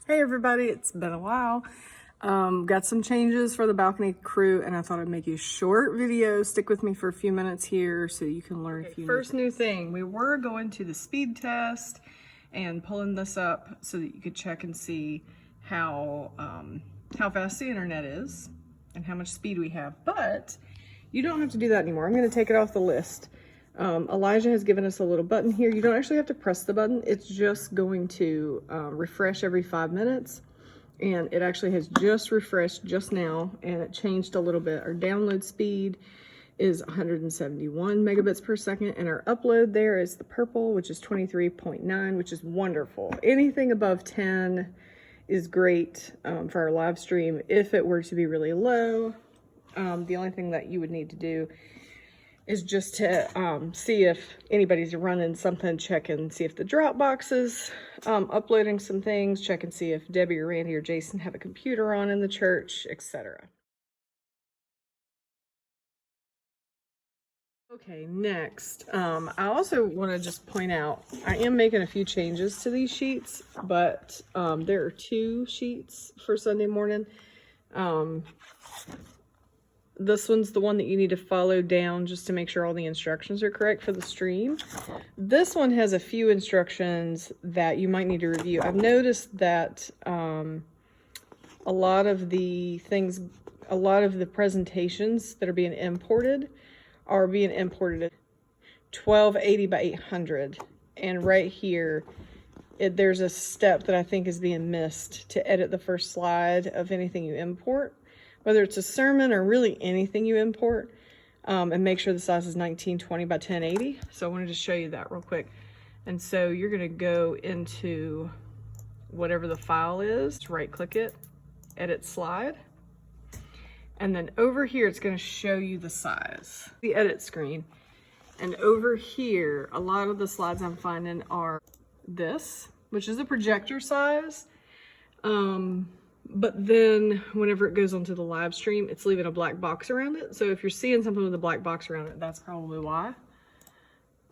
Hey everybody, it's been a while. Got some changes for the balcony crew and I thought I'd make a short video. Stick with me for a few minutes here so you can learn a few First new thing, we were going to the speed test and pulling this up so that you could check and see how fast the internet is and how much speed we have, but you don't have to do that anymore. I'm going to take it off the list. Elijah has given us a little button here. You don't actually have to press the button. It's just going to refresh every 5 minutes. And it actually has just refreshed just now and it changed a little bit. Our download speed is 171 megabits per second and our upload there is the purple, which is 23.9, which is wonderful. Anything above 10 is great for our live stream. If it were to be really low, the only thing that you would need to do is just to see if anybody's running something, check and see if the Dropbox is uploading some things, check and see if Debbie or Randy or Jason have a computer on in the church, etc. Okay, next, I also want to just point out, I am making a few changes to these sheets, but there are 2 sheets for Sunday morning. This one's the one that you need to follow down just to make sure all the instructions are correct for the stream. This one has a few instructions that you might need to review. I've noticed that a lot of the presentations that are being imported at 1280 by 800. And right here, there's a step that I think is being missed to edit the first slide of anything you import. Whether it's a sermon or really anything you import, and make sure the size is 1920 by 1080. So I wanted to show you that real quick. And so you're gonna go into whatever the file is, right click it, edit slide. And then over here, it's gonna show you the size, the edit screen. And over here, a lot of the slides I'm finding are this, which is the projector size. But then whenever it goes onto the live stream, it's leaving a black box around it. So if you're seeing something with a black box around it, that's probably why.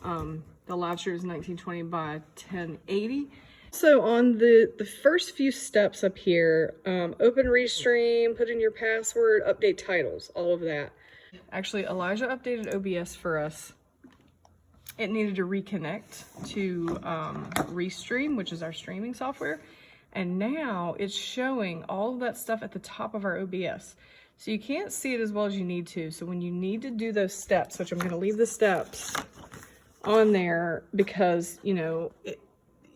The live stream is 1920 by 1080. So on the first few steps up here, open Restream, put in your password, update titles, all of that. Actually, Elijah updated OBS for us. It needed to reconnect to Restream, which is our streaming software. And now it's showing all of that stuff at the top of our OBS. So you can't see it as well as you need to. So when you need to do those steps, which I'm going to leave the steps on there because, you know,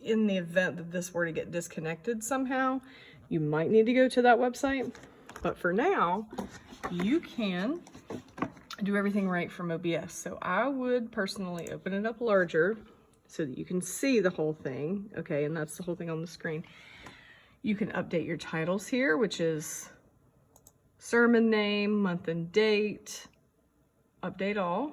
in the event that this were to get disconnected somehow, you might need to go to that website. But for now, you can do everything right from OBS. So I would personally open it up larger so that you can see the whole thing. Okay, and that's the whole thing on the screen. You can update your titles here, which is sermon name, month and date, update all.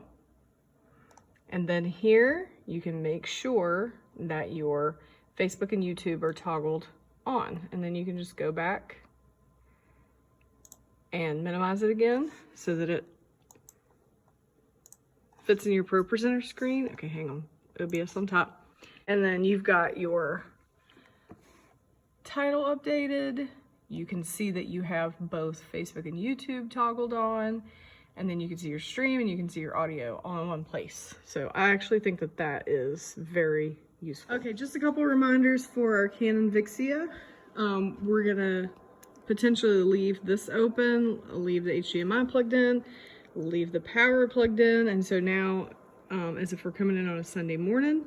And then here you can make sure that your Facebook and YouTube are toggled on. And then you can just go back and minimize it again so that it fits in your Pro Presenter screen. Okay, hang on, OBS on top. And then you've got your title updated. You can see that you have both Facebook and YouTube toggled on, and then you can see your stream and you can see your audio all in one place. So I actually think that that is very useful. Okay, just a couple reminders for our Canon Vixia. We're gonna potentially leave this open, leave the HDMI plugged in, leave the power plugged in, and so now as if we're coming in on a Sunday morning,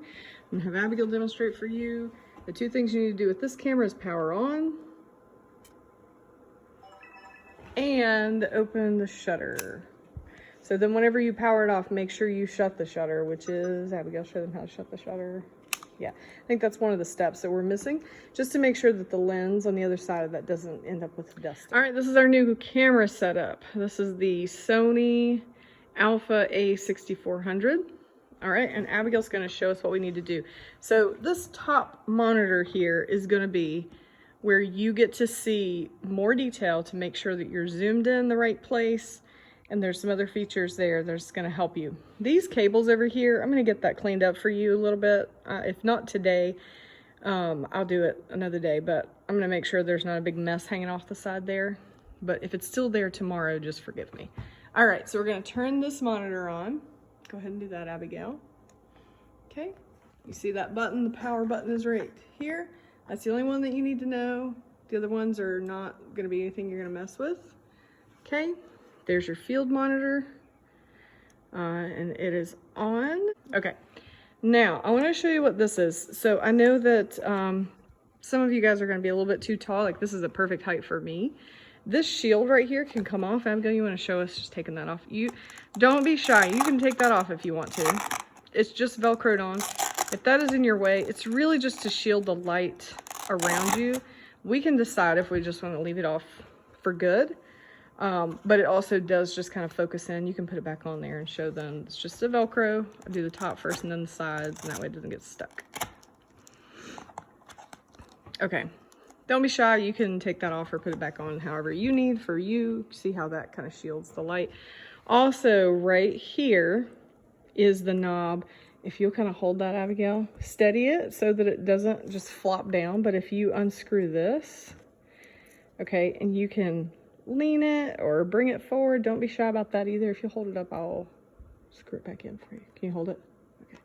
I'm gonna have Abigail demonstrate for you. The 2 things you need to do with this camera is power on and open the shutter. So then whenever you power it off, make sure you shut the shutter, which is, Abigail, show them how to shut the shutter. Yeah, I think that's one of the steps that we're missing, just to make sure that the lens on the other side of that doesn't end up with dust. All right, this is our new camera setup. This is the Sony Alpha A6400. All right, and Abigail's gonna show us what we need to do. So this top monitor here is gonna be where you get to see more detail to make sure that you're zoomed in the right place. And there's some other features there that's gonna help you. These cables over here, I'm gonna get that cleaned up for you a little bit. If not today, I'll do it another day, but I'm gonna make sure there's not a big mess hanging off the side there. But if it's still there tomorrow, just forgive me. All right, so we're gonna turn this monitor on. Go ahead and do that, Abigail. Okay, you see that button? The power button is right here. That's the only one that you need to know. The other ones are not gonna be anything you're gonna mess with. Okay, there's your field monitor. And it is on. Okay, now I want to show you what this is. So I know that some of you guys are going to be a little bit too tall. Like, this is a perfect height for me. This shield right here can come off. Abigail, you want to show us just taking that off? You don't be shy. You can take that off if you want to. It's just Velcroed on. If that is in your way, it's really just to shield the light around you. We can decide if we just want to leave it off for good. But it also does just kind of focus in. You can put it back on there and show them it's just a Velcro. I do the top first and then the sides, and that way it doesn't get stuck. Okay, don't be shy. You can take that off or put it back on however you need for you. See how that kind of shields the light. Also, right here is the knob. If you'll kind of hold that, Abigail, steady it so that it doesn't just flop down. But if you unscrew this, okay, and you can lean it or bring it forward. Don't be shy about that either. If you hold it up, I'll screw it back in for you. Can you hold it? Okay.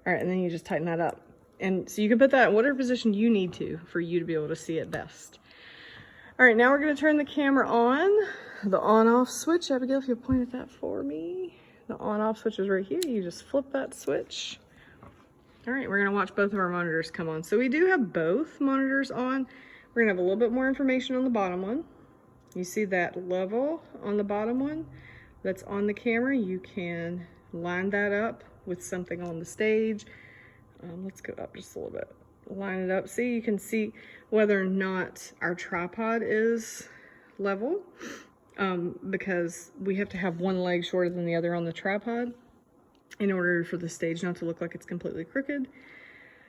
All right, and then you just tighten that up. And so you can put that in whatever position you need to for you to be able to see it best. All right, now we're going to turn the camera on. The on-off switch. Abigail, if you'll point at that for me. The on-off switch is right here. You just flip that switch. All right, we're going to watch both of our monitors come on. So we do have both monitors on. We're going to have a little bit more information on the bottom one. You see that level on the bottom one that's on the camera. You can line that up with something on the stage. Let's go up just a little bit. Line it up. See, you can see whether or not our tripod is level, because we have to have one leg shorter than the other on the tripod in order for the stage not to look like it's completely crooked.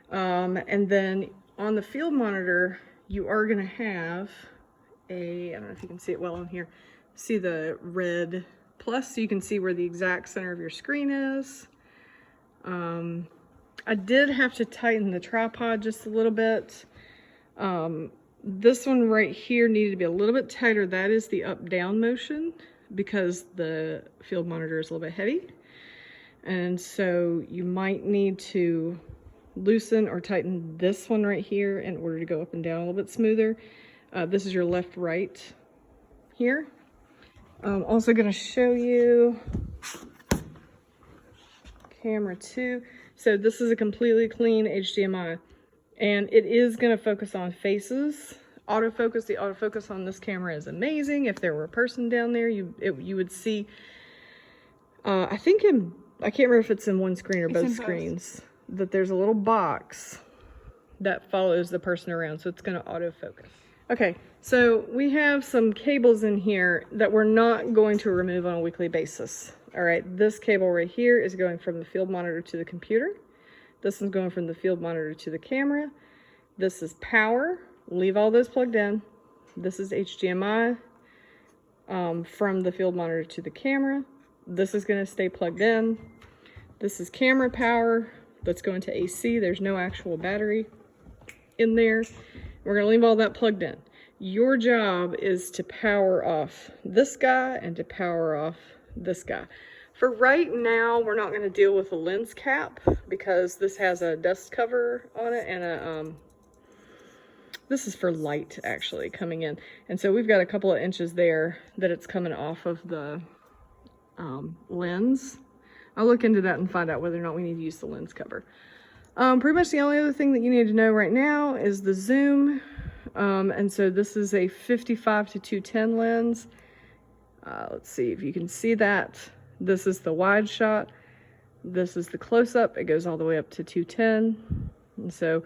And then on the field monitor, you are going to have I don't know if you can see it well on here. See the red plus, so you can see where the exact center of your screen is. I did have to tighten the tripod just a little bit. This one right here needed to be a little bit tighter. That is the up-down motion because the field monitor is a little bit heavy. And so you might need to loosen or tighten this one right here in order to go up and down a little bit smoother. This is your left-right here. I'm also going to show you camera 2. So this is a completely clean HDMI, and it is going to focus on faces. Autofocus, the autofocus on this camera is amazing. If there were a person down there, you would see, I can't remember if it's in one screen or both screens, that there's a little box that follows the person around, so it's going to autofocus. Okay, so we have some cables in here that we're not going to remove on a weekly basis. All right, this cable right here is going from the field monitor to the computer. This is going from the field monitor to the camera. This is power. Leave all those plugged in. This is HDMI from the field monitor to the camera. This is going to stay plugged in. This is camera power that's going to AC. There's no actual battery in there. We're going to leave all that plugged in. Your job is to power off this guy and to power off this guy. For right now, we're not going to deal with the lens cap because this has a dust cover on it and a this is for light actually coming in. And so we've got a couple of inches there that it's coming off of the lens. I'll look into that and find out whether or not we need to use the lens cover. Pretty much the only other thing that you need to know right now is the zoom. And so this is a 55 to 210 lens. Let's see if you can see that. This is the wide shot. This is the close-up. It goes all the way up to 210. And so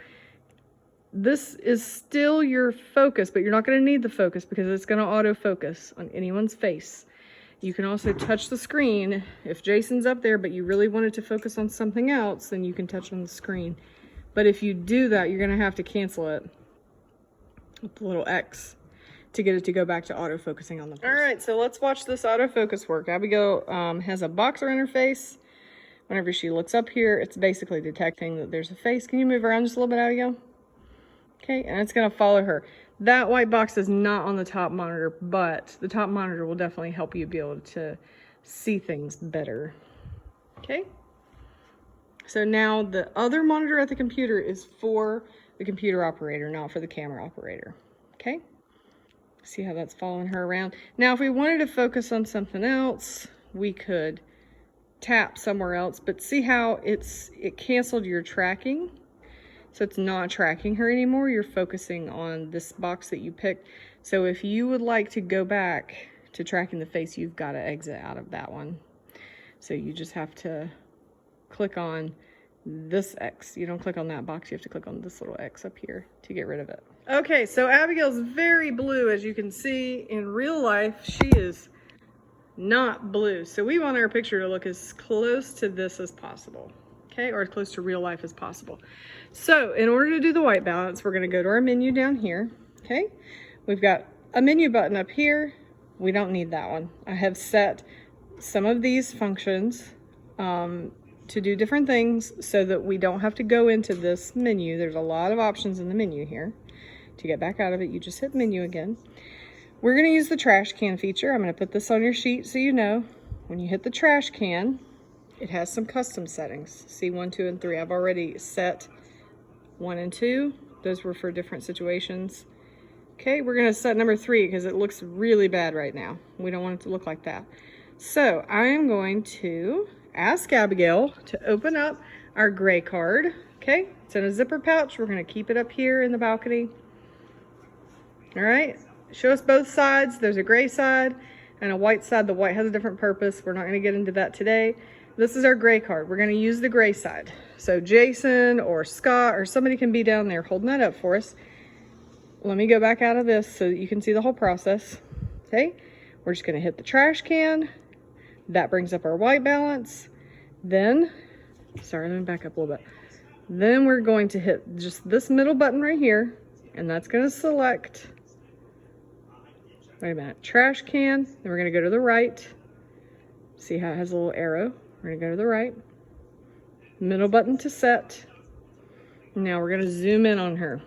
this is still your focus, but you're not going to need the focus because it's going to autofocus on anyone's face. You can also touch the screen. If Jason's up there, but you really wanted to focus on something else, then you can touch on the screen. But if you do that, you're going to have to cancel it with the little X to get it to go back to autofocusing on the person. All right, so let's watch this autofocus work. Abigail has a boxer interface. Whenever she looks up here, it's basically detecting that there's a face. Can you move around just a little bit, Abigail? Okay, and it's gonna follow her. That white box is not on the top monitor, but the top monitor will definitely help you be able to see things better. Okay, so now the other monitor at the computer is for the computer operator, not for the camera operator. Okay, see how that's following her around. Now, if we wanted to focus on something else, we could tap somewhere else, but see how it canceled your tracking? So it's not tracking her anymore. You're focusing on this box that you picked. So if you would like to go back to tracking the face, you've got to exit out of that one. So you just have to click on this X. You don't click on that box. You have to click on this little X up here to get rid of it. Okay, so Abigail's very blue, as you can see. In real life, she is not blue. So we want our picture to look as close to this as possible. Okay, or as close to real life as possible. So in order to do the white balance, we're going to go to our menu down here. Okay, we've got a menu button up here. We don't need that one. I have set some of these functions to do different things so that we don't have to go into this menu. There's a lot of options in the menu here. To get back out of it, you just hit menu again. We're going to use the trash can feature. I'm going to put this on your sheet so you know. When you hit the trash can, it has some custom settings. See, 1, 2, and 3. I've already set 1 and 2. Those were for different situations. Okay, we're going to set number 3 because it looks really bad right now. We don't want it to look like that. So I am going to ask Abigail to open up our gray card. Okay, it's in a zipper pouch. We're going to keep it up here in the balcony. All right, show us both sides. There's a gray side and a white side. The white has a different purpose. We're not going to get into that today. This is our gray card. We're going to use the gray side. So Jason or Scott or somebody can be down there holding that up for us. Let me go back out of this so that you can see the whole process. Okay, we're just going to hit the trash can. That brings up our white balance. Then, sorry, let me back up a little bit. Then we're going to hit just this middle button right here, and that's going to select, wait a minute, trash can. Then we're going to go to the right. See how it has a little arrow? We're going to go to the right. Middle button to set. Now we're going to zoom in on her.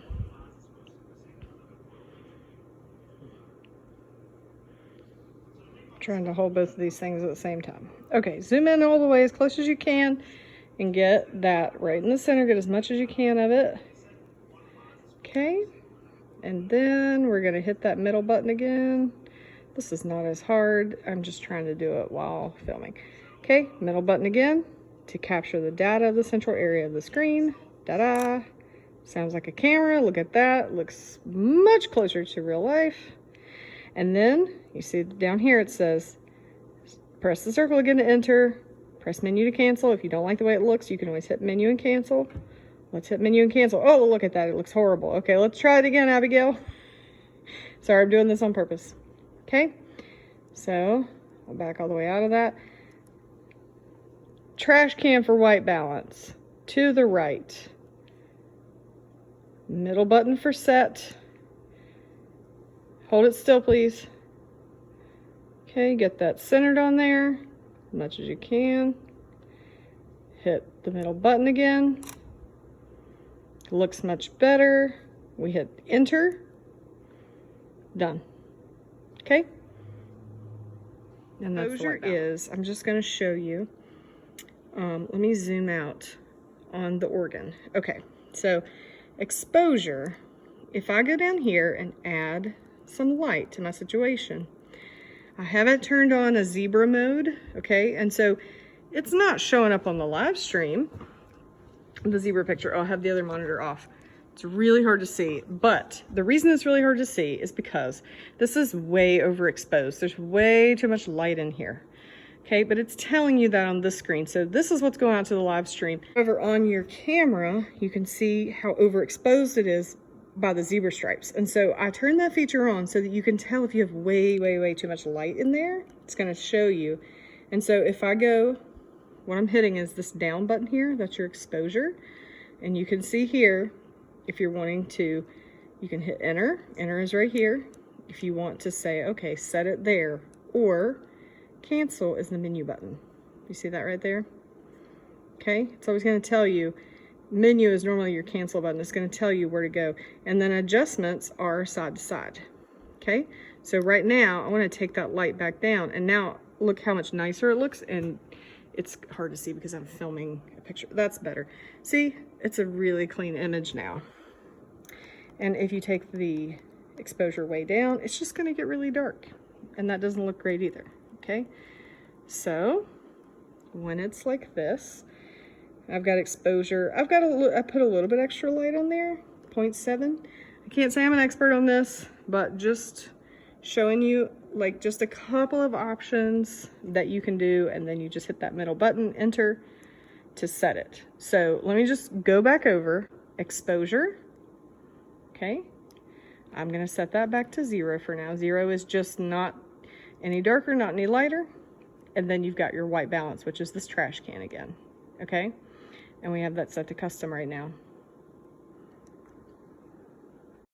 Trying to hold both of these things at the same time. Okay, zoom in all the way as close as you can and get that right in the center. Get as much as you can of it. Okay, and then we're going to hit that middle button again. This is not as hard. I'm just trying to do it while filming. Okay, middle button again to capture the data of the central area of the screen. Ta-da! Sounds like a camera. Look at that. Looks much closer to real life. And then you see down here it says, press the circle again to enter. Press menu to cancel. If you don't like the way it looks, you can always hit menu and cancel. Let's hit menu and cancel. Oh, look at that. It looks horrible. Okay, let's try it again, Abigail. Sorry, I'm doing this on purpose. Okay, so I'll back all the way out of that. Trash can for white balance. To the right. Middle button for set. Hold it still, please. Okay, get that centered on there as much as you can. Hit the middle button again. Looks much better. We hit enter. Done. Okay. And that's what it is. I'm just going to show you. Let me zoom out on the organ. Okay, so exposure. If I go down here and add some light to my situation, I haven't turned on a zebra mode. Okay, and so it's not showing up on the live stream. The zebra picture. I'll have the other monitor off. It's really hard to see, but the reason it's really hard to see is because this is way overexposed. There's way too much light in here. Okay, but it's telling you that on this screen. So this is what's going out to the live stream. Over on your camera, you can see how overexposed it is by the zebra stripes. And so I turned that feature on so that you can tell if you have way too much light in there. It's going to show you. And so if I go, what I'm hitting is this down button here. That's your exposure. And you can see here, if you're wanting to, you can hit enter. Enter is right here. If you want to say, okay, set it there, or cancel is the menu button. You see that right there? Okay, it's always going to tell you menu is normally your cancel button. It's going to tell you where to go. And then adjustments are side to side. Okay, so right now I want to take that light back down, and now look how much nicer it looks. And it's hard to see because I'm filming a picture. That's better. See, it's a really clean image now. And if you take the exposure way down, it's just going to get really dark, and that doesn't look great either. Okay, so when it's like this, I've got exposure. I put a little bit extra light on there, 0.7. I can't say I'm an expert on this, but just showing you like just a couple of options that you can do, and then you just hit that middle button, enter, to set it. So let me just go back over exposure. Okay, I'm gonna set that back to 0 for now. 0 is just not any darker, not any lighter. And then you've got your white balance, which is this trash can again. Okay, and we have that set to custom right now.